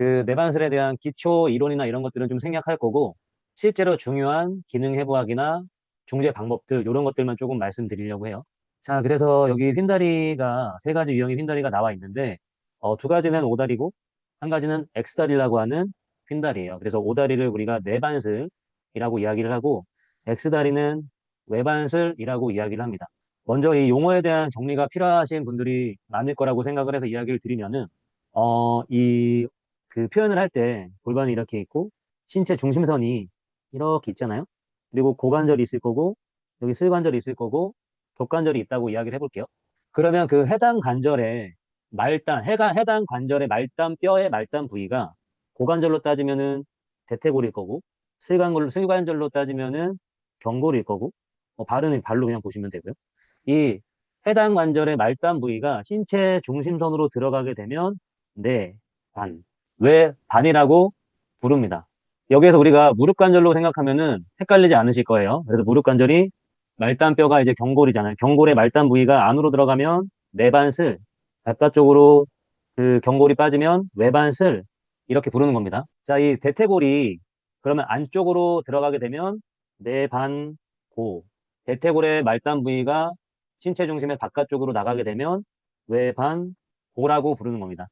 그 내반슬에 대한 기초 이론이나 이런 것들은 좀 생략할 거고, 실제로 중요한 기능 해부학이나 중재 방법들, 이런 것들만 조금 말씀드리려고 해요. 자, 그래서 여기 휜다리가, 세 가지 유형의 휜다리가 나와 있는데, 두 가지는 오다리고, 한 가지는 X다리라고 하는 휜다리예요. 그래서 오다리를 우리가 내반슬이라고 이야기를 하고, X다리는 외반슬이라고 이야기를 합니다. 먼저 이 용어에 대한 정리가 필요하신 분들이 많을 거라고 생각을 해서 이야기를 드리면은, 이 그 표현을 할 때 골반이 이렇게 있고 신체 중심선이 이렇게 있잖아요. 그리고 고관절이 있을 거고 여기 슬관절이 있을 거고 족관절이 있다고 이야기를 해볼게요. 그러면 그 해당 관절의 해당 관절의 말단 뼈의 말단 부위가 고관절로 따지면은 대퇴골일 거고 슬관절로 따지면은 경골일 거고 발로 그냥 보시면 되고요. 이 해당 관절의 말단 부위가 신체 중심선으로 들어가게 되면 네, 반. 왜 반이라고 부릅니다. 여기에서 우리가 무릎 관절로 생각하면은 헷갈리지 않으실 거예요. 그래서 무릎 관절이 말단뼈가 이제 경골이잖아요. 경골의 말단 부위가 안으로 들어가면 내반슬, 바깥쪽으로 그 경골이 빠지면 외반슬 이렇게 부르는 겁니다. 자, 이 대퇴골이 그러면 안쪽으로 들어가게 되면 내반고, 대퇴골의 말단 부위가 신체 중심의 바깥쪽으로 나가게 되면 외반고라고 부르는 겁니다.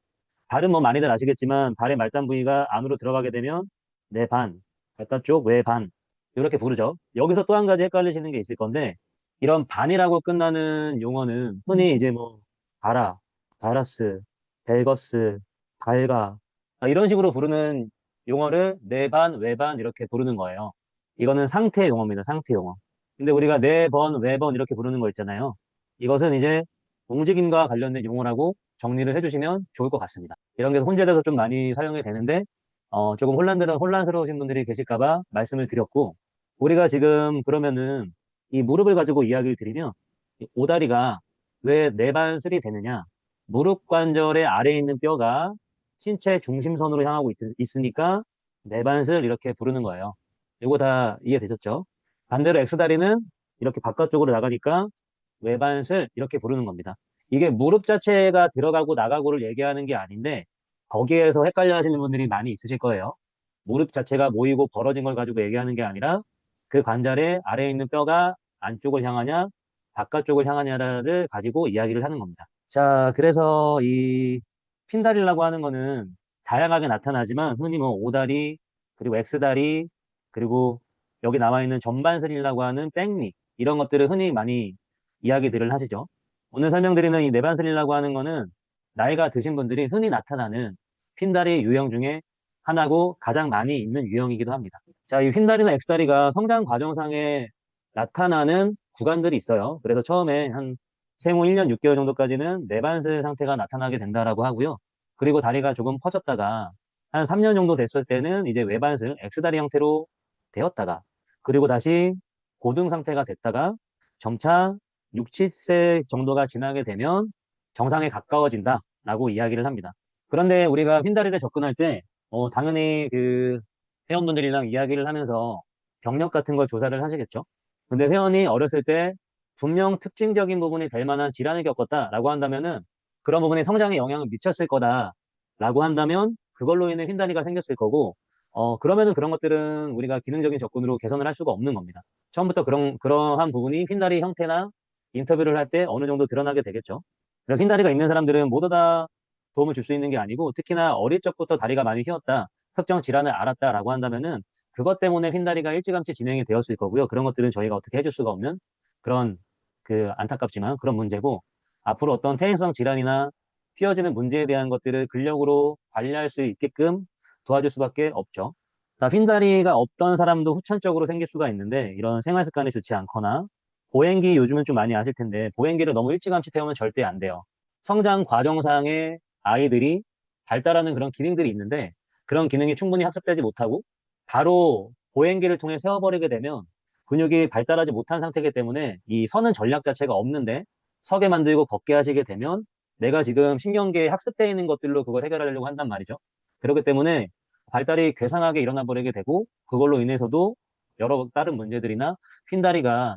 발은 뭐 많이들 아시겠지만 발의 말단 부위가 안으로 들어가게 되면 내반, 바깥쪽 외반 이렇게 부르죠. 여기서 또 한 가지 헷갈리시는 게 있을 건데 이런 반이라고 끝나는 용어는 흔히 이제 뭐 바라, 바라스, 벨거스, 발가 이런 식으로 부르는 용어를 내반, 외반 이렇게 부르는 거예요. 이거는 상태 용어입니다. 상태 용어. 근데 우리가 네 번, 외번 이렇게 부르는 거 있잖아요. 이것은 이제 움직임과 관련된 용어라고 정리를 해주시면 좋을 것 같습니다. 이런 게 혼재돼서 좀 많이 사용이 되는데 조금 혼란스러우신 분들이 계실까 봐 말씀을 드렸고 우리가 지금 그러면은 이 무릎을 가지고 이야기를 드리면 이 오다리가 왜 내반슬이 되느냐 무릎 관절의 아래에 있는 뼈가 신체 중심선으로 향하고 있으니까 내반슬 이렇게 부르는 거예요. 이거 다 이해되셨죠? 반대로 X다리는 이렇게 바깥쪽으로 나가니까 외반슬 이렇게 부르는 겁니다. 이게 무릎 자체가 들어가고 나가고를 얘기하는 게 아닌데 거기에서 헷갈려 하시는 분들이 많이 있으실 거예요. 무릎 자체가 모이고 벌어진 걸 가지고 얘기하는 게 아니라 그 관절의 아래에 있는 뼈가 안쪽을 향하냐 바깥쪽을 향하냐를 가지고 이야기를 하는 겁니다. 자, 그래서 이 핀다리라고 하는 거는 다양하게 나타나지만 흔히 뭐 오다리 그리고 X다리 그리고 여기 나와 있는 전반슬이라고 하는 백리 이런 것들을 흔히 많이 이야기들을 하시죠. 오늘 설명드리는 이 내반슬이라고 하는 거는 나이가 드신 분들이 흔히 나타나는 핀다리 유형 중에 하나고 가장 많이 있는 유형이기도 합니다. 자, 이 휜다리나 엑스다리가 성장 과정상에 나타나는 구간들이 있어요. 그래서 처음에 한 생후 1년 6개월 정도까지는 내반슬 상태가 나타나게 된다라고 하고요. 그리고 다리가 조금 커졌다가 한 3년 정도 됐을 때는 이제 외반슬 엑스다리 형태로 되었다가 그리고 다시 고등 상태가 됐다가 점차 6, 7세 정도가 지나게 되면 정상에 가까워진다라고 이야기를 합니다. 그런데 우리가 휜다리를 접근할 때 당연히 그 회원분들이랑 이야기를 하면서 경력 같은 걸 조사를 하시겠죠. 근데 회원이 어렸을 때 분명 특징적인 부분이 될 만한 질환을 겪었다라고 한다면은 그런 부분이 성장에 영향을 미쳤을 거다라고 한다면 그걸로 인해 휜다리가 생겼을 거고 그러면은 그런 것들은 우리가 기능적인 접근으로 개선을 할 수가 없는 겁니다. 처음부터 그러한 부분이 휜다리 형태나 인터뷰를 할 때 어느 정도 드러나게 되겠죠. 그래서 휜다리가 있는 사람들은 모두 다 도움을 줄 수 있는 게 아니고 특히나 어릴 적부터 다리가 많이 휘었다, 특정 질환을 알았다라고 한다면은 그것 때문에 휜다리가 일찌감치 진행이 되었을 거고요. 그런 것들은 저희가 어떻게 해줄 수가 없는 그런 그 안타깝지만 그런 문제고 앞으로 어떤 퇴행성 질환이나 휘어지는 문제에 대한 것들을 근력으로 관리할 수 있게끔 도와줄 수밖에 없죠. 자, 휜다리가 없던 사람도 후천적으로 생길 수가 있는데 이런 생활 습관이 좋지 않거나 보행기 요즘은 좀 많이 아실 텐데 보행기를 너무 일찌감치 태우면 절대 안 돼요. 성장 과정상의 아이들이 발달하는 그런 기능들이 있는데 그런 기능이 충분히 학습되지 못하고 바로 보행기를 통해 세워버리게 되면 근육이 발달하지 못한 상태이기 때문에 이 서는 전략 자체가 없는데 서게 만들고 걷게 하시게 되면 내가 지금 신경계에 학습되어 있는 것들로 그걸 해결하려고 한단 말이죠. 그렇기 때문에 발달이 괴상하게 일어나 버리게 되고 그걸로 인해서도 여러 다른 문제들이나 휜다리가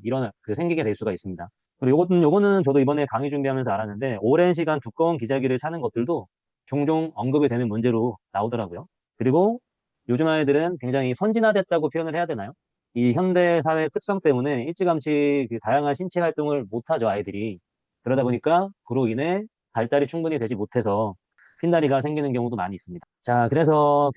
생기게 될 수가 있습니다. 그리고 요거는 저도 이번에 강의 준비하면서 알았는데 오랜 시간 두꺼운 기저귀를 차는 것들도 종종 언급이 되는 문제로 나오더라고요. 그리고 요즘 아이들은 굉장히 선진화됐다고 표현을 해야 되나요? 이 현대 사회 특성 때문에 일찌감치 그 다양한 신체 활동을 못하죠, 아이들이. 그러다 보니까 그로 인해 발달이 충분히 되지 못해서 핀다리가 생기는 경우도 많이 있습니다. 자, 그래서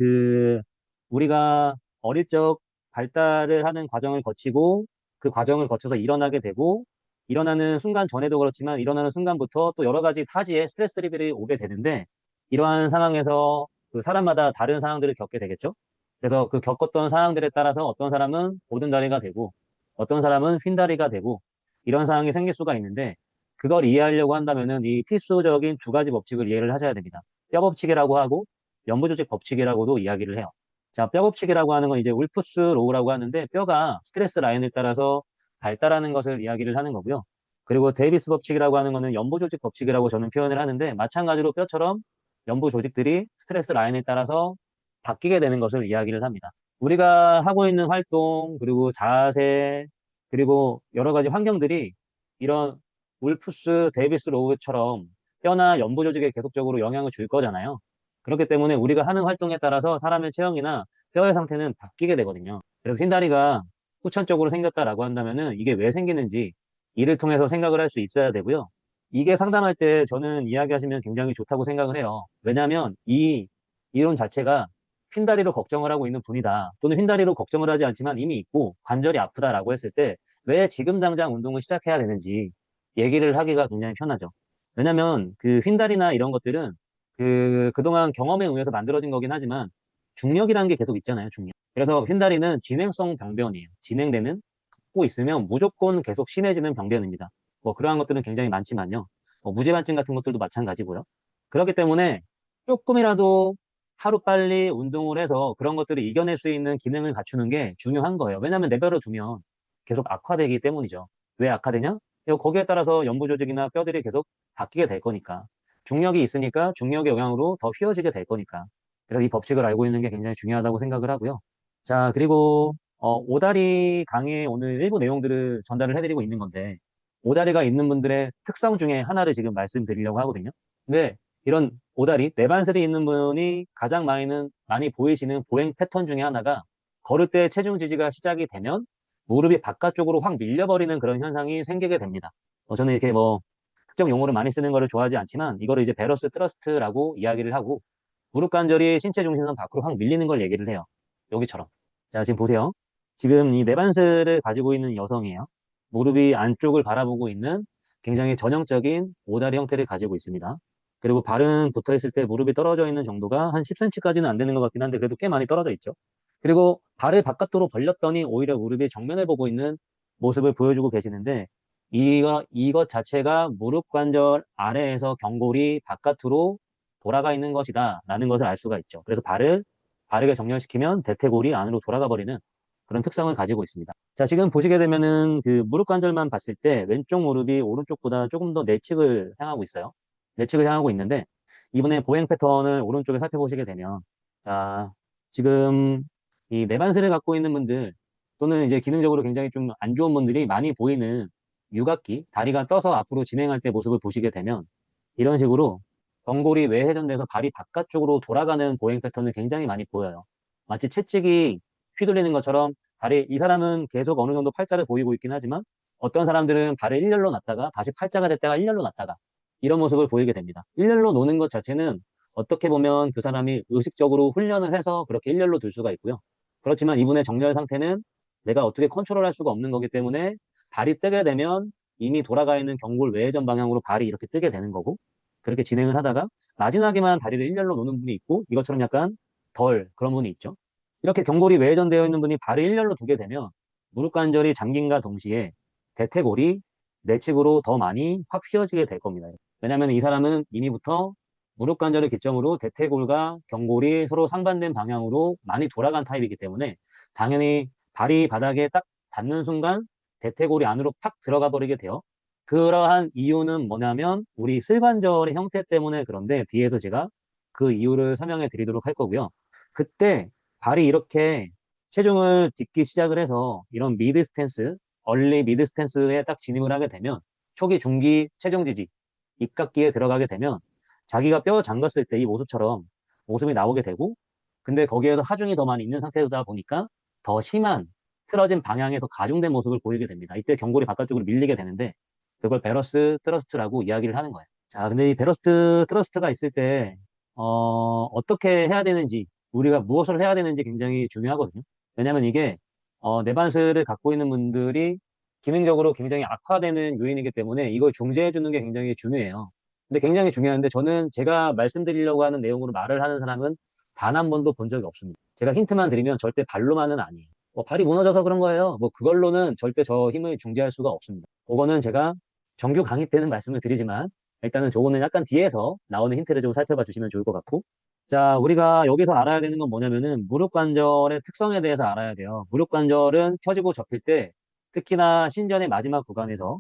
우리가 어릴 적 발달을 하는 과정을 거치고 그 과정을 거쳐서 일어나게 되고 일어나는 순간 전에도 그렇지만 일어나는 순간부터 또 여러 가지 타지에 스트레스들이 오게 되는데 이러한 상황에서 그 사람마다 다른 상황들을 겪게 되겠죠. 그래서 그 겪었던 상황들에 따라서 어떤 사람은 고든다리가 되고 어떤 사람은 휜다리가 되고 이런 상황이 생길 수가 있는데 그걸 이해하려고 한다면은 이 필수적인 두 가지 법칙을 이해를 하셔야 됩니다. 뼈 법칙이라고 하고 연부조직 법칙이라고도 이야기를 해요. 자, 뼈 법칙이라고 하는 건 이제 울프스 로우라고 하는데 뼈가 스트레스 라인을 따라서 발달하는 것을 이야기를 하는 거고요. 그리고 데이비스 법칙이라고 하는 거는 연부조직 법칙이라고 저는 표현을 하는데 마찬가지로 뼈처럼 연부 조직들이 스트레스 라인에 따라서 바뀌게 되는 것을 이야기를 합니다. 우리가 하고 있는 활동, 그리고 자세, 그리고 여러 가지 환경들이 이런 울프스, 데이비스 로우처럼 뼈나 연부 조직에 계속적으로 영향을 줄 거잖아요. 그렇기 때문에 우리가 하는 활동에 따라서 사람의 체형이나 뼈의 상태는 바뀌게 되거든요. 그래서 흰다리가 후천적으로 생겼다라고 한다면은 이게 왜 생기는지 이를 통해서 생각을 할 수 있어야 되고요. 이게 상담할 때 저는 이야기하시면 굉장히 좋다고 생각을 해요. 왜냐하면 이 이론 자체가 휜다리로 걱정을 하고 있는 분이다. 또는 휜다리로 걱정을 하지 않지만 이미 있고 관절이 아프다라고 했을 때 왜 지금 당장 운동을 시작해야 되는지 얘기를 하기가 굉장히 편하죠. 왜냐하면 그 휜다리나 이런 것들은 그동안 경험에 의해서 만들어진 거긴 하지만 중력이라는 게 계속 있잖아요, 중력. 그래서 휜다리는 진행성 병변이에요. 진행되는, 갖고 있으면 무조건 계속 심해지는 병변입니다. 뭐 그러한 것들은 굉장히 많지만요. 뭐 무제반증 같은 것들도 마찬가지고요. 그렇기 때문에 조금이라도 하루빨리 운동을 해서 그런 것들을 이겨낼 수 있는 기능을 갖추는 게 중요한 거예요. 왜냐하면 내버려 두면 계속 악화되기 때문이죠. 왜 악화되냐? 거기에 따라서 연부 조직이나 뼈들이 계속 바뀌게 될 거니까. 중력이 있으니까 중력의 영향으로 더 휘어지게 될 거니까. 그래서 이 법칙을 알고 있는 게 굉장히 중요하다고 생각을 하고요. 자, 그리고 오다리 강의의 오늘 일부 내용들을 전달을 해드리고 있는 건데 오다리가 있는 분들의 특성 중에 하나를 지금 말씀드리려고 하거든요. 근데 이런 오다리, 내반슬이 있는 분이 가장 많이 보이시는 보행 패턴 중에 하나가 걸을 때 체중 지지가 시작이 되면 무릎이 바깥쪽으로 확 밀려버리는 그런 현상이 생기게 됩니다. 저는 이렇게 뭐 특정 용어를 많이 쓰는 거를 좋아하지 않지만 이거를 이제 베러스 트러스트라고 이야기를 하고 무릎 관절이 신체 중심선 밖으로 확 밀리는 걸 얘기를 해요. 여기처럼. 자, 지금 보세요. 지금 이 내반슬을 가지고 있는 여성이에요. 무릎이 안쪽을 바라보고 있는 굉장히 전형적인 오다리 형태를 가지고 있습니다. 그리고 발은 붙어 있을 때 무릎이 떨어져 있는 정도가 한 10cm까지는 안 되는 것 같긴 한데 그래도 꽤 많이 떨어져 있죠. 그리고 발을 바깥으로 벌렸더니 오히려 무릎이 정면을 보고 있는 모습을 보여주고 계시는데 이것 자체가 무릎 관절 아래에서 경골이 바깥으로 돌아가 있는 것이다 라는 것을 알 수가 있죠. 그래서 발을 바르게 정렬시키면 대퇴골이 안으로 돌아가 버리는 그런 특성을 가지고 있습니다. 자, 지금 보시게 되면은 그 무릎 관절만 봤을 때 왼쪽 무릎이 오른쪽보다 조금 더 내측을 향하고 있어요. 내측을 향하고 있는데 이번에 보행 패턴을 오른쪽에 살펴보시게 되면 자, 지금 이 내반세를 갖고 있는 분들 또는 이제 기능적으로 굉장히 좀 안 좋은 분들이 많이 보이는 육각기, 다리가 떠서 앞으로 진행할 때 모습을 보시게 되면 이런 식으로 경골이 외회전돼서 발이 바깥쪽으로 돌아가는 보행 패턴을 굉장히 많이 보여요. 마치 채찍이 휘둘리는 것처럼 이 사람은 계속 어느 정도 팔자를 보이고 있긴 하지만 어떤 사람들은 발을 일렬로 놨다가 다시 팔자가 됐다가 일렬로 놨다가 이런 모습을 보이게 됩니다. 일렬로 노는 것 자체는 어떻게 보면 그 사람이 의식적으로 훈련을 해서 그렇게 일렬로 둘 수가 있고요. 그렇지만 이분의 정렬 상태는 내가 어떻게 컨트롤할 수가 없는 거기 때문에 발이 뜨게 되면 이미 돌아가 있는 경골 외회전 방향으로 발이 이렇게 뜨게 되는 거고 그렇게 진행을 하다가 마지막에만 다리를 일렬로 노는 분이 있고 이것처럼 약간 덜 그런 분이 있죠. 이렇게 경골이 외회전되어 있는 분이 발을 일렬로 두게 되면 무릎 관절이 잠김과 동시에 대퇴골이 내측으로 더 많이 확 휘어지게 될 겁니다. 왜냐하면 이 사람은 이미부터 무릎 관절을 기점으로 대퇴골과 경골이 서로 상반된 방향으로 많이 돌아간 타입이기 때문에 당연히 발이 바닥에 딱 닿는 순간 대퇴골이 안으로 팍 들어가 버리게 돼요. 그러한 이유는 뭐냐면 우리 슬관절의 형태 때문에 그런데 뒤에서 제가 그 이유를 설명해 드리도록 할 거고요. 그때 발이 이렇게 체중을 딛기 시작을 해서 이런 미드 스탠스, 얼리 미드 스탠스에 딱 진입을 하게 되면 초기, 중기 체중 지지, 입각기에 들어가게 되면 자기가 뼈 잠갔을 때 이 모습처럼 모습이 나오게 되고, 근데 거기에서 하중이 더 많이 있는 상태다 보니까 더 심한 틀어진 방향에 더 가중된 모습을 보이게 됩니다. 이때 경골이 바깥쪽으로 밀리게 되는데 그걸 베러스 트러스트라고 이야기를 하는 거예요. 자, 근데 이 베러스 트러스트가 있을 때 어떻게 해야 되는지, 우리가 무엇을 해야 되는지 굉장히 중요하거든요. 왜냐하면 이게 내반스를 갖고 있는 분들이 기능적으로 굉장히 악화되는 요인이기 때문에 이걸 중재해 주는 게 굉장히 중요해요. 근데 굉장히 중요한데 저는 제가 말씀드리려고 하는 내용으로 말을 하는 사람은 단 한 번도 본 적이 없습니다. 제가 힌트만 드리면 절대 발로만은 아니에요. 발이 무너져서 그런 거예요. 뭐 그걸로는 절대 저 힘을 중재할 수가 없습니다. 그거는 제가 정규 강의 때는 말씀을 드리지만 일단은 저거는 약간 뒤에서 나오는 힌트를 좀 살펴봐 주시면 좋을 것 같고, 자, 우리가 여기서 알아야 되는 건 뭐냐면은 무릎 관절의 특성에 대해서 알아야 돼요. 무릎 관절은 펴지고 접힐 때 특히나 신전의 마지막 구간에서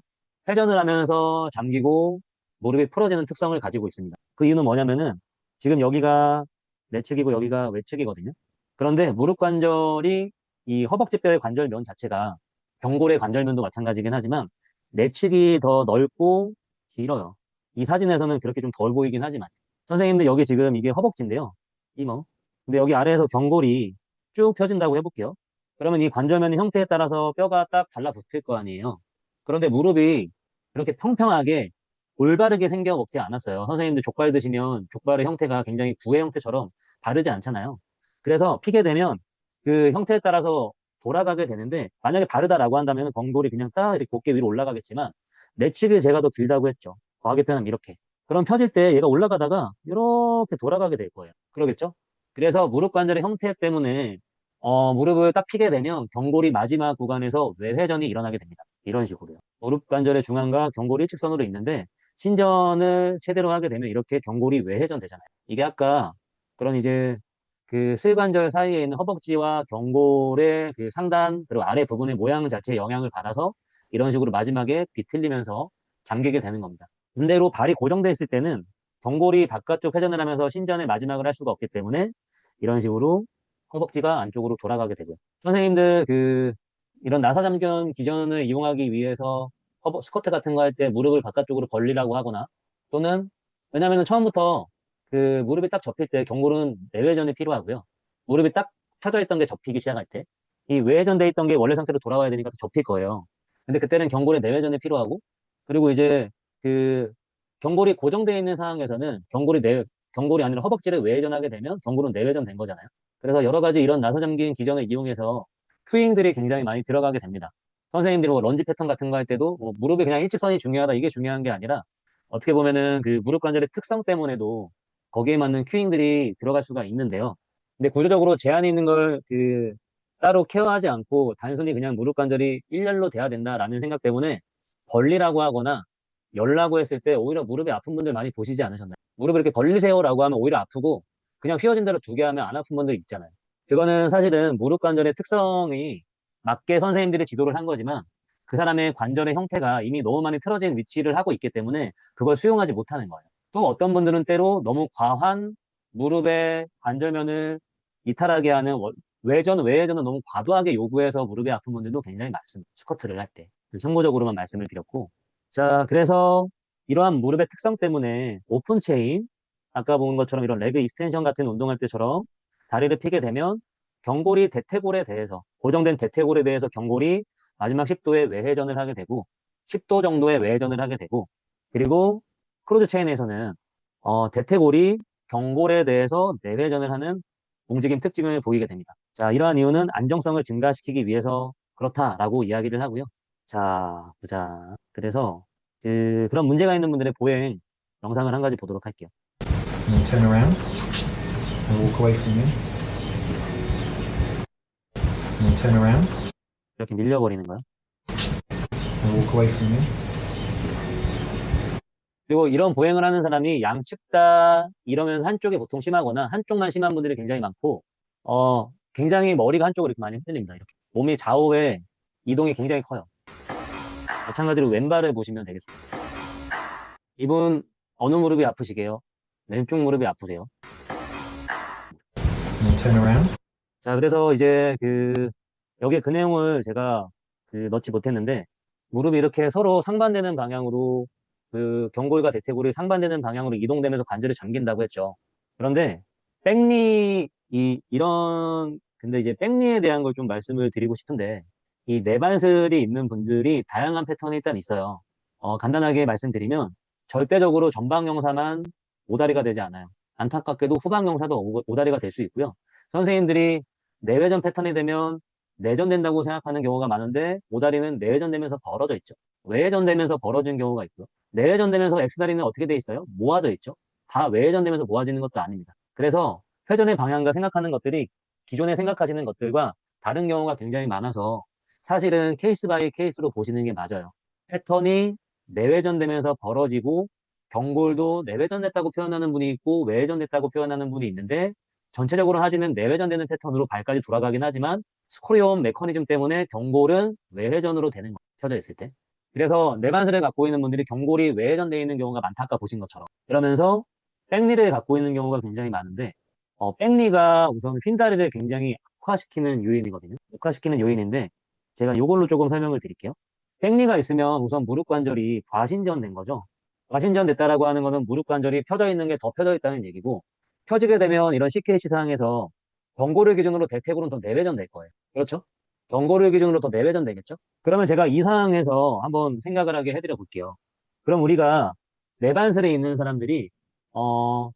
회전을 하면서 잠기고 무릎이 풀어지는 특성을 가지고 있습니다. 그 이유는 뭐냐면은 지금 여기가 내측이고 여기가 외측이거든요. 그런데 무릎 관절이 이 허벅지뼈의 관절면 자체가 경골의 관절면도 마찬가지긴 하지만 내측이 더 넓고 길어요. 이 사진에서는 그렇게 좀 덜 보이긴 하지만 선생님들 여기 지금 이게 허벅지인데요. 이모. 근데 여기 아래에서 경골이 쭉 펴진다고 해볼게요. 그러면 이 관절면의 형태에 따라서 뼈가 딱 달라붙을 거 아니에요. 그런데 무릎이 이렇게 평평하게 올바르게 생겨 먹지 않았어요. 선생님들 족발 드시면 족발의 형태가 굉장히 구의 형태처럼 다르지 않잖아요. 그래서 피게 되면 그 형태에 따라서 돌아가게 되는데 만약에 다르다라고 한다면 경골이 그냥 딱 이렇게 곧게 위로 올라가겠지만 내측이 제가 더 길다고 했죠. 과하게 표현하면 이렇게. 그럼 펴질 때 얘가 올라가다가 이렇게 돌아가게 될 거예요. 그러겠죠? 그래서 무릎 관절의 형태 때문에 무릎을 딱 피게 되면 경골이 마지막 구간에서 외회전이 일어나게 됩니다. 이런 식으로요. 무릎 관절의 중앙과 경골이 일직선으로 있는데 신전을 제대로 하게 되면 이렇게 경골이 외회전 되잖아요. 이게 아까 그런 이제 그 슬관절 사이에 있는 허벅지와 경골의 그 상단 그리고 아래 부분의 모양 자체에 영향을 받아서 이런 식으로 마지막에 비틀리면서 잠기게 되는 겁니다. 반대로 발이 고정돼 있을 때는 경골이 바깥쪽 회전을 하면서 신전의 마지막을 할 수가 없기 때문에 이런 식으로 허벅지가 안쪽으로 돌아가게 되고요. 선생님들 이런 나사잠견 기전을 이용하기 위해서 스쿼트 같은 거 할 때 무릎을 바깥쪽으로 벌리라고 하거나 또는 왜냐면은 처음부터 그 무릎이 딱 접힐 때 경골은 내외전이 필요하고요. 무릎이 딱 펴져 있던 게 접히기 시작할 때 이 외회전돼 있던 게 원래 상태로 돌아와야 되니까 또 접힐 거예요. 근데 그때는 경골의 내외전이 필요하고 그리고 이제 그 경골이 고정되어 있는 상황에서는 경골이 아니라 허벅지를 외회전하게 되면 경골은 내외전 된 거잖아요. 그래서 여러 가지 이런 나사잠긴 기전을 이용해서 큐잉들이 굉장히 많이 들어가게 됩니다. 선생님들이 뭐 런지 패턴 같은 거 할 때도 뭐 무릎이 그냥 일직선이 중요하다 이게 중요한 게 아니라 어떻게 보면은 그 무릎 관절의 특성 때문에도 거기에 맞는 큐잉들이 들어갈 수가 있는데요. 근데 구조적으로 제한이 있는 걸 따로 케어하지 않고 단순히 그냥 무릎 관절이 일렬로 돼야 된다라는 생각 때문에 벌리라고 하거나 열라고 했을 때 오히려 무릎이 아픈 분들 많이 보시지 않으셨나요? 무릎을 이렇게 벌리세요라고 하면 오히려 아프고 그냥 휘어진 대로 두게 하면 안 아픈 분들 있잖아요. 그거는 사실은 무릎 관절의 특성이 맞게 선생님들이 지도를 한 거지만 그 사람의 관절의 형태가 이미 너무 많이 틀어진 위치를 하고 있기 때문에 그걸 수용하지 못하는 거예요. 또 어떤 분들은 때로 너무 과한 무릎의 관절면을 이탈하게 하는 외회전을 너무 과도하게 요구해서 무릎이 아픈 분들도 굉장히 많습니다. 스쿼트를 할 때. 참고적으로만 말씀을 드렸고. 자, 그래서 이러한 무릎의 특성 때문에 오픈 체인, 아까 본 것처럼 이런 레그 익스텐션 같은 운동할 때처럼 다리를 펴게 되면 경골이 대퇴골에 대해서, 고정된 대퇴골에 대해서 경골이 마지막 10도의 외회전을 하게 되고, 10도 정도의 외회전을 하게 되고, 그리고 크루즈 체인에서는 대퇴골이 경골에 대해서 내회전을 하는 움직임 특징을 보이게 됩니다. 자, 이러한 이유는 안정성을 증가시키기 위해서 그렇다라고 이야기를 하고요. 자, 보자. 그래서 그런 문제가 있는 분들의 보행 영상을 한 가지 보도록 할게요. And then turn around and walk away from me. And then turn around 이렇게 밀려버리는 거예요. and walk away from me. 그리고 이런 보행을 하는 사람이 양측 다 이러면 한쪽이 보통 심하거나 한쪽만 심한 분들이 굉장히 많고, 굉장히 머리가 한쪽으로 이렇게 많이 흔들립니다. 이렇게. 몸이 좌우에 이동이 굉장히 커요. 마찬가지로 왼발을 보시면 되겠습니다. 이분 어느 무릎이 아프시게요? 왼쪽 무릎이 아프세요? And then turn around. 자, 그래서 이제 여기에 그 내용을 제가 넣지 못했는데, 무릎이 이렇게 서로 상반되는 방향으로 그 경골과 대퇴골이 상반되는 방향으로 이동되면서 관절이 잠긴다고 했죠. 그런데 백리 근데 이제 백리에 대한 걸 좀 말씀을 드리고 싶은데 이 내반슬이 있는 분들이 다양한 패턴이 일단 있어요. 간단하게 말씀드리면 절대적으로 전방영사만 오다리가 되지 않아요. 안타깝게도 후방영사도 오다리가 될 수 있고요. 선생님들이 내외전 패턴이 되면 내전된다고 생각하는 경우가 많은데 오다리는 내외전되면서 벌어져 있죠. 외회전되면서 벌어진 경우가 있고요. 내외전되면서 X다리는 어떻게 돼 있어요? 모아져 있죠. 다 외회전되면서 모아지는 것도 아닙니다. 그래서 회전의 방향과 생각하는 것들이 기존에 생각하시는 것들과 다른 경우가 굉장히 많아서 사실은 케이스 바이 케이스로 보시는 게 맞아요. 패턴이 내외전되면서 벌어지고 경골도 내외전됐다고 표현하는 분이 있고 외회전됐다고 표현하는 분이 있는데 전체적으로 하지는 내외전되는 패턴으로 발까지 돌아가긴 하지만 스코리온 메커니즘 때문에 경골은 외회전으로 되는 거예요. 펴져 있을 때. 그래서 내반슬을 갖고 있는 분들이 경골이 외회전되어 있는 경우가 많다 아까 보신 것처럼. 그러면서 백리를 갖고 있는 경우가 굉장히 많은데 백리가 우선 휜다리를 굉장히 악화시키는 요인이거든요. 악화시키는 요인인데 제가 이걸로 조금 설명을 드릴게요. 백리가 있으면 우선 무릎 관절이 과신전된 거죠. 과신전됐다라고 하는 거는 무릎 관절이 펴져 있는 게 더 펴져 있다는 얘기고 펴지게 되면 이런 CKC 사항에서 경골을 기준으로 대퇴골은 더 내외전 될 거예요. 그렇죠? 경골을 기준으로 더 내외전 되겠죠? 그러면 제가 이 상황에서 한번 생각을 하게 해드려 볼게요. 그럼 우리가 내반슬에 있는 사람들이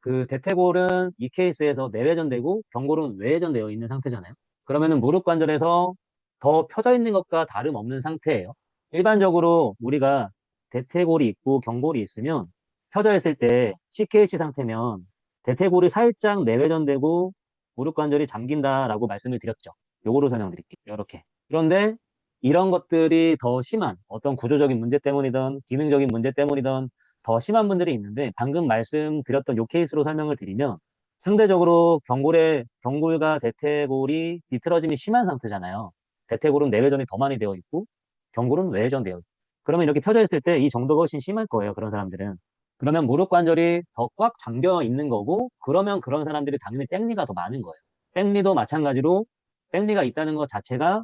그 대퇴골은 이 케이스에서 내외전되고 경골은 외회전되어 있는 상태잖아요. 그러면은 무릎 관절에서 더 펴져 있는 것과 다름없는 상태예요. 일반적으로 우리가 대퇴골이 있고 경골이 있으면 펴져 있을 때 CKC 상태면 대퇴골이 살짝 내외전되고 무릎 관절이 잠긴다라고 말씀을 드렸죠. 요거로 설명드릴게요. 이렇게. 그런데 이런 것들이 더 심한 어떤 구조적인 문제 때문이든 기능적인 문제 때문이든 더 심한 분들이 있는데 방금 말씀드렸던 요 케이스로 설명을 드리면 상대적으로 경골과 대퇴골이 비틀어짐이 심한 상태잖아요. 대퇴골은 내외전이 더 많이 되어 있고 경골은 외회전 되어 있고 그러면 이렇게 펴져 있을 때 이 정도가 훨씬 심할 거예요. 그런 사람들은. 그러면 무릎 관절이 더 꽉 잠겨 있는 거고 그러면 그런 사람들이 당연히 백리가 더 많은 거예요. 백리도 마찬가지로 백리가 있다는 것 자체가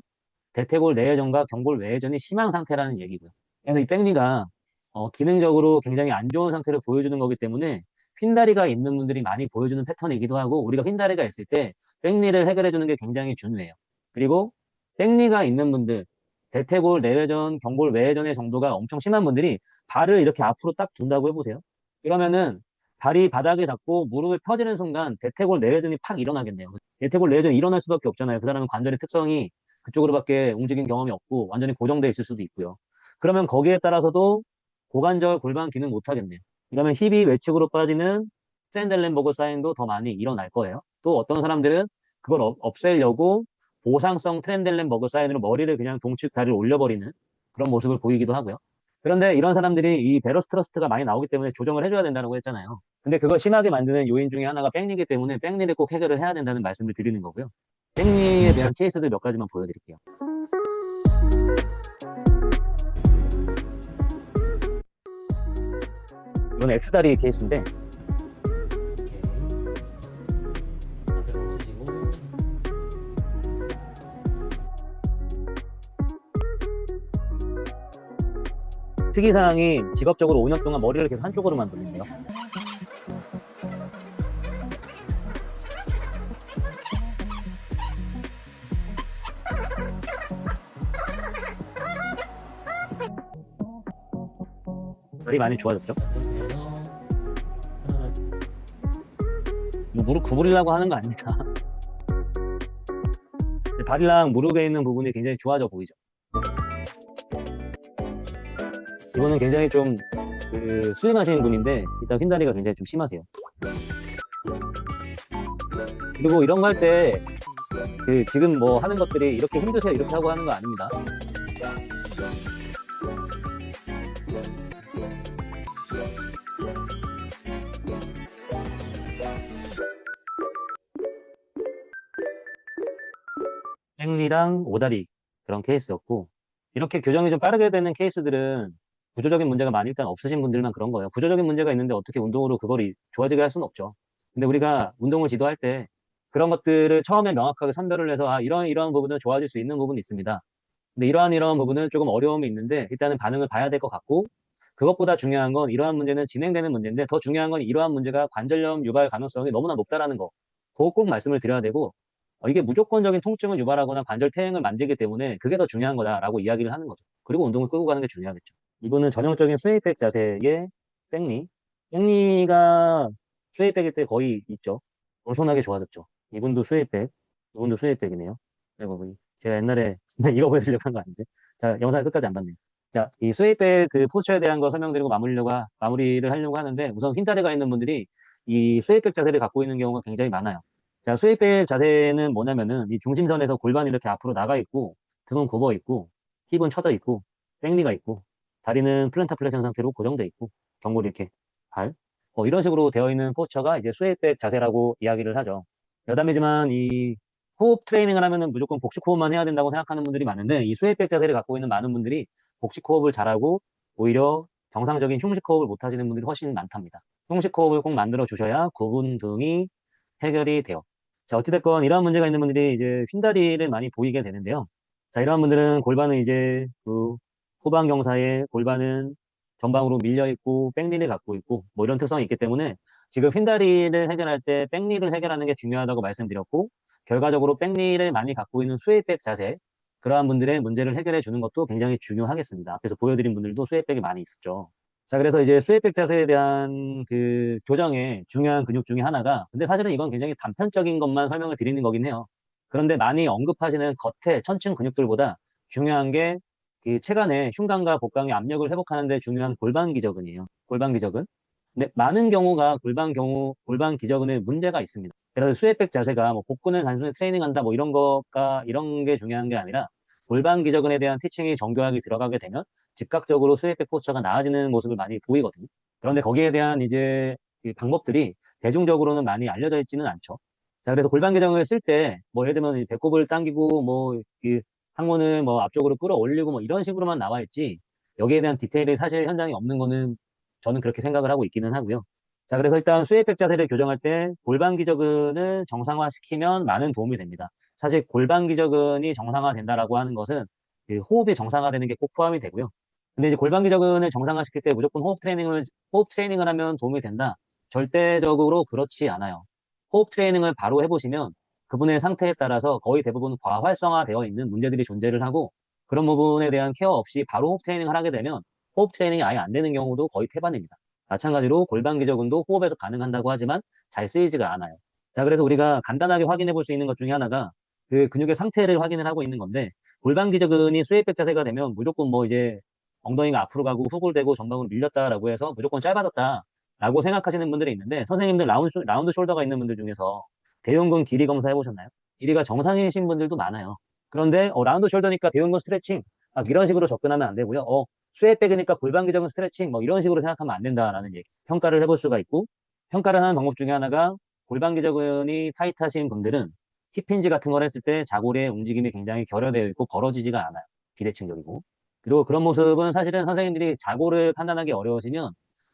대퇴골 내외전과 경골 외회전이 심한 상태라는 얘기고요. 그래서 이 백리가 기능적으로 굉장히 안 좋은 상태를 보여주는 거기 때문에 휜다리가 있는 분들이 많이 보여주는 패턴이기도 하고 우리가 휜다리가 있을 때 백리를 해결해 주는 게 굉장히 중요해요. 그리고 백리가 있는 분들 대퇴골 내외전, 경골 외회전의 정도가 엄청 심한 분들이 발을 이렇게 앞으로 딱 둔다고 해보세요. 그러면은 발이 바닥에 닿고 무릎을 펴지는 순간 대퇴골 내외전이 팍 일어나겠네요. 대퇴골 내외전이 일어날 수밖에 없잖아요. 그 사람은 관절의 특성이 그쪽으로밖에 움직인 경험이 없고 완전히 고정되어 있을 수도 있고요. 그러면 거기에 따라서도 고관절, 골반 기능 못 하겠네요. 그러면 힙이 외측으로 빠지는 트렌델렌버그 사인도 더 많이 일어날 거예요. 또 어떤 사람들은 그걸 없애려고 보상성 트렌델렌버그 사인으로 머리를 그냥 동측 다리를 올려버리는 그런 모습을 보이기도 하고요. 그런데 이런 사람들이 이 베러스 트러스트가 많이 나오기 때문에 조정을 해줘야 된다고 했잖아요. 근데 그걸 심하게 만드는 요인 중에 하나가 백리이기 때문에 백리를 꼭 해결을 해야 된다는 말씀을 드리는 거고요. 백리에 대한 케이스들 몇 가지만 보여드릴게요. 이건 X다리 케이스인데 특이사항이 직업적으로 5년 동안 머리를 계속 한쪽으로만 돌린대요. 머리 많이 좋아졌죠? 뭐 무릎 구부리려고 하는 거 아닙니다. 다리랑 무릎에 있는 부분이 굉장히 좋아져 보이죠? 이거는 굉장히 좀 슬림하신 분인데 일단 휜다리가 굉장히 좀 심하세요. 그리고 이런 거 할 때 지금 뭐 하는 것들이 이렇게 힘드세요 이렇게 하고 하는 거 아닙니다. 백리랑 오다리 그런 케이스였고 이렇게 교정이 좀 빠르게 되는 케이스들은 구조적인 문제가 많이 일단 없으신 분들만 그런 거예요. 구조적인 문제가 있는데 어떻게 운동으로 그걸 좋아지게 할 수는 없죠. 근데 우리가 운동을 지도할 때 그런 것들을 처음에 명확하게 선별을 해서 이런 부분은 좋아질 수 있는 부분이 있습니다. 근데 이러한 부분은 조금 어려움이 있는데 일단은 반응을 봐야 될 것 같고 그것보다 중요한 건 이러한 문제는 진행되는 문제인데 더 중요한 건 이러한 문제가 관절염 유발 가능성이 너무나 높다라는 거. 그거 꼭 말씀을 드려야 되고 이게 무조건적인 통증을 유발하거나 관절 퇴행을 만들기 때문에 그게 더 중요한 거다라고 이야기를 하는 거죠. 그리고 운동을 끌고 가는 게 중요하겠죠. 이분은 전형적인 스웨이백 자세의 백니. 백니가 스웨이백일 때 거의 있죠. 엄청나게 좋아졌죠. 이분도 스웨이백, 이분도 스웨이백이네요. 이거 보니 제가 옛날에 이거 보여주려고 한 거 아닌데. 자, 영상 끝까지 안 봤네요. 자, 이 스웨이백 그 포스처에 대한 거 설명드리고 마무리를 하려고 하는데 우선 흰다리가 있는 분들이 이 스웨이백 자세를 갖고 있는 경우가 굉장히 많아요. 자, 스웨이백 자세는 뭐냐면은 이 중심선에서 골반이 이렇게 앞으로 나가 있고 등은 굽어 있고 힙은 처져 있고 백니가 있고 다리는 플랜터 플렉션 상태로 고정돼 있고 경골이 이렇게 이런 식으로 되어 있는 포스처가 이제 스웨이백 자세라고 이야기를 하죠. 여담이지만 이 호흡 트레이닝을 하면은 무조건 복식 호흡만 해야 된다고 생각하는 분들이 많은데 이 스웨이백 자세를 갖고 있는 많은 분들이 복식 호흡을 잘하고 오히려 정상적인 흉식 호흡을 못 하시는 분들이 훨씬 많답니다. 흉식 호흡을 꼭 만들어 주셔야 구분 등이 해결이 돼요. 자, 어찌됐건 이러한 문제가 있는 분들이 이제 휜다리를 많이 보이게 되는데요. 자, 이러한 분들은 골반은 이제 그 후방 경사에 골반은 전방으로 밀려 있고 백리를 갖고 있고 뭐 이런 특성이 있기 때문에 지금 휜다리를 해결할 때 백리를 해결하는 게 중요하다고 말씀드렸고 결과적으로 백리를 많이 갖고 있는 스웨이백 자세 그러한 분들의 문제를 해결해 주는 것도 굉장히 중요하겠습니다. 앞에서 보여드린 분들도 스웨이백이 많이 있었죠. 자, 그래서 이제 스웨이백 자세에 대한 그 교정의 중요한 근육 중에 하나가 근데 사실은 이건 굉장히 단편적인 것만 설명을 드리는 거긴 해요. 그런데 많이 언급하시는 겉에 천층 근육들보다 중요한 게 이 체간의 흉곽과 복강의 압력을 회복하는 데 중요한 골반 기저근이에요. 골반 기저근. 근데 많은 경우가 골반 기저근에 문제가 있습니다. 그래서 스웨이백 자세가 뭐 복근을 단순히 트레이닝한다 뭐 이런 게 중요한 게 아니라 골반 기저근에 대한 티칭이 정교하게 들어가게 되면 즉각적으로 스웨이백 포스처가 나아지는 모습을 많이 보이거든요. 그런데 거기에 대한 이제 그 방법들이 대중적으로는 많이 알려져 있지는 않죠. 자, 그래서 골반 기저근을 쓸 때 뭐 예를 들면 이 배꼽을 당기고 그 항문을 뭐 앞쪽으로 끌어올리고 뭐 이런 식으로만 나와 있지 여기에 대한 디테일이 사실 현장에 없는 거는 저는 그렇게 생각을 하고 있기는 하고요. 자, 그래서 일단 스웨이백 자세를 교정할 때 골반 기저근을 정상화시키면 많은 도움이 됩니다. 사실 골반 기저근이 정상화된다라고 하는 것은 그 호흡이 정상화되는 게 꼭 포함이 되고요. 근데 이제 골반 기저근을 정상화시킬 때 무조건 호흡 트레이닝을 하면 도움이 된다. 절대적으로 그렇지 않아요. 호흡 트레이닝을 바로 해보시면 그분의 상태에 따라서 거의 대부분 과활성화되어 있는 문제들이 존재를 하고 그런 부분에 대한 케어 없이 바로 호흡 트레이닝을 하게 되면 호흡 트레이닝이 아예 안 되는 경우도 거의 태반입니다. 마찬가지로 골반 기저근도 호흡에서 가능한다고 하지만 잘 쓰이지가 않아요. 자, 그래서 우리가 간단하게 확인해 볼 수 있는 것 중에 하나가 그 근육의 상태를 확인을 하고 있는 건데 골반 기저근이 스웨이백 자세가 되면 무조건 뭐 이제 엉덩이가 앞으로 가고 훅을 대고 전방으로 밀렸다라고 해서 무조건 짧아졌다라고 생각하시는 분들이 있는데 선생님들 라운드 숄더가 있는 분들 중에서 대흉근 길이 검사 해보셨나요? 길이가 정상이신 분들도 많아요. 그런데 라운드 숄더니까 대흉근 스트레칭 이런 식으로 접근하면 안 되고요. 스웨이백이니까 골반 기저근 스트레칭 뭐 이런 식으로 생각하면 안 된다라는 얘기. 평가를 해볼 수가 있고 평가를 하는 방법 중에 하나가 골반 기저근이 타이트하신 분들은 힙힌지 같은 걸 했을 때 자골의 움직임이 굉장히 결여되어 있고 벌어지지가 않아요. 비대칭적이고. 그리고 그런 모습은 사실은 선생님들이 자골을 판단하기 어려우시면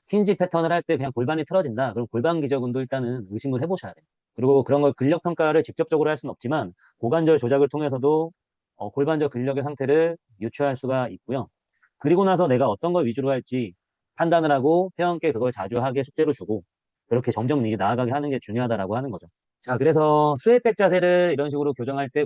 힌지 패턴을 할 때 그냥 골반이 틀어진다. 그럼 골반 기저근도 일단은 의심을 해보셔야 돼요. 그리고 그런 걸 근력 평가를 직접적으로 할 수는 없지만 고관절 조작을 통해서도 골반절 근력의 상태를 유추할 수가 있고요. 그리고 나서 내가 어떤 걸 위주로 할지 판단을 하고 회원께 그걸 자주 하게 숙제로 주고 그렇게 점점 이제 나아가게 하는 게 중요하다라고 하는 거죠. 자, 그래서 스웨이백 자세를 이런 식으로 교정할 때